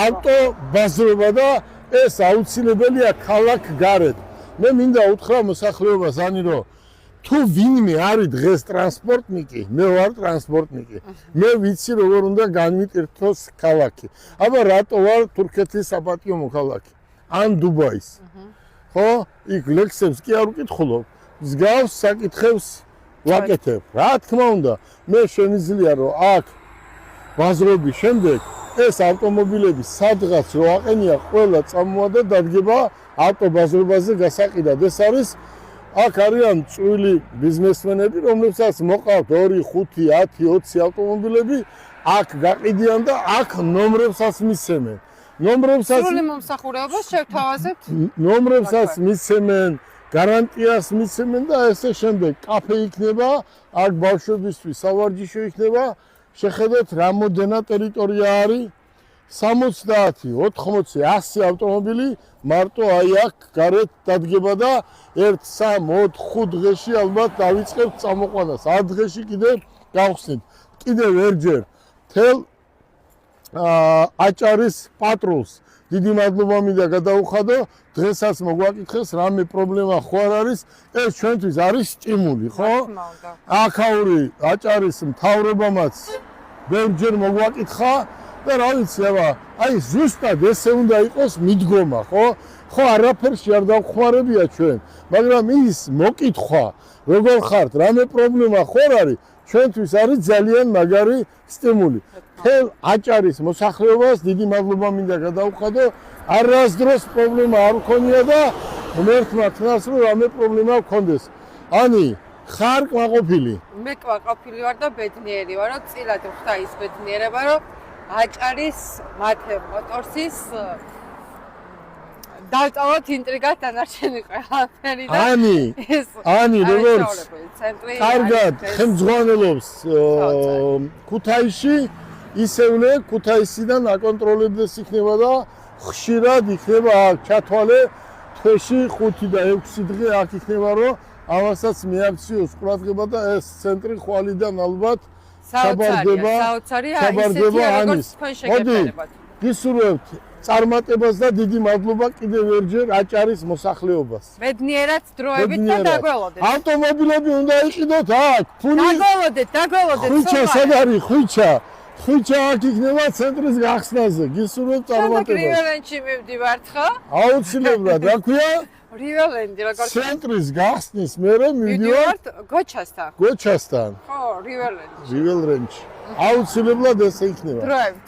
ავტობაზრობა და ეს აუცილებელია ქალაქ გარეთ. მე მინდა უთხრა მოსახლეობას ანი რომ თუ ვინმე არის დღეს ტრანსპორტნიკი, მე ვარ ტრანსპორტნიკი. მე ვიცი როგორ უნდა განვიტირთოს ქალაქი. აბა რატო ვარ თურქეთის საპატიო მოქალაქე? ან დუბაის. ხო? იქ ლექსებს კი არ ვკითხულობ. მსგავს საკითხებს ვაკეთებ. რა თქმა უნდა, მე შემიძლია რომ აქ ბაზრობის შემდეგ ეს ავტომობილები სადღაც რო აყენია ყველა წამოა და დადგება ავტობაზრობაზე გასაყიდად. ეს არის აქ არიან წვილი ბიზნესმენები, რომლებსაც მოყავთ 2, 5, 10, 20 ავტომობილები, აქ გაყიდიან და აქ ნომრებსაც მისცემენ. სრული მომსახურებას შევთავაზებთ? ნომრებსაც მისცემენ, გარანტიას მისცემენ და ესე შემდეგ. კაფე იქნება, აქ ბავშვებისთვის სავარჯიშო იქნება. შეხედეთ რამოდენა ტერიტორია არის 70, 80, 100 ავტომობილი მარტო აი აქ გარეთ დადგება და 1, 3, 4, 5 დღეში ალბათ დავიწყებთ წამოყვანას. 10 დღეში კიდევ გავხსნით. კიდევ ერჯერ თელ აჭარის პატრულს დიდი მადლობა მინდა გადაუხადო. დღესაც მოგვაკითხეს რამე პრობლემა ხო არ არის. ეს ჩვენთვის არის სტიმული, ხო? აქაური აჭარის მთავრობამაც ბევრჯერ მოგვაკითხა და რა ვიცი, აბა, აი ზუსტად ესე უნდა იყოს მიდგომა, ხო? ხო, არაფერში არ დავხმარებია ჩვენ, მაგრამ ის მოკითხვა, როგორ ხართ, რამე პრობლემა ხო არ არის, ჩვენთვის არის ძალიან მაგარი სტიმული. თელ აჭარის მოსახლეობას დიდი მადლობა მინდა გადაუხადო. არასდროს პრობლემა არ მქონია და ღმერთმა თნას რომ რამე პრობლემა მქონდეს. ანი ხარ კმაყოფილი? მე კმაყოფილი ვარ და ბედნიერი ვარ, რომ წილად ხვდა ის ბედნიერება, რომ აჭარის მათე მოტორსის დავწავოთ ინტრიგად დანარჩენი ყველაფერი და ანი როგორც კარგად ხელმძღვანელობს ქუთაისში, ისევლე ქუთაისიდან აკონტროლებდეს იქნება და ხშირად იქნება აქ ჩათვალე თვეში 5 და 6 დღე აქ იქნება რომ ამასაც მეაქციოს ყურადღება და ეს ცენტრი ხვალიდან ალბათ საბარდება ანის. მოდი გისურვებთ წარმატებას და დიდი მადლობა კიდევ ერჯერ აჭარის მოსახლეობას. ბედნიერად დროებით და დაგველოდეთ. ავტომობილები უნდა იყიდოთ აქ. დაგველოდეთ. ხვიჩა სად არის ხვიჩა? ხვიჩა აქ იქნება ცენტრის გახსნაზე. გისურვებთ წარმატებას. რიველენდში მივდივართ ხო? აუცილებლად, რა ქვია? რიველენდი როგორ ცენტრის გახსნის მერე მივდივართ გოჩასთან. ხო, რიველენდში. რიველენდში. აუცილებლად ესე იქნება. დროებით.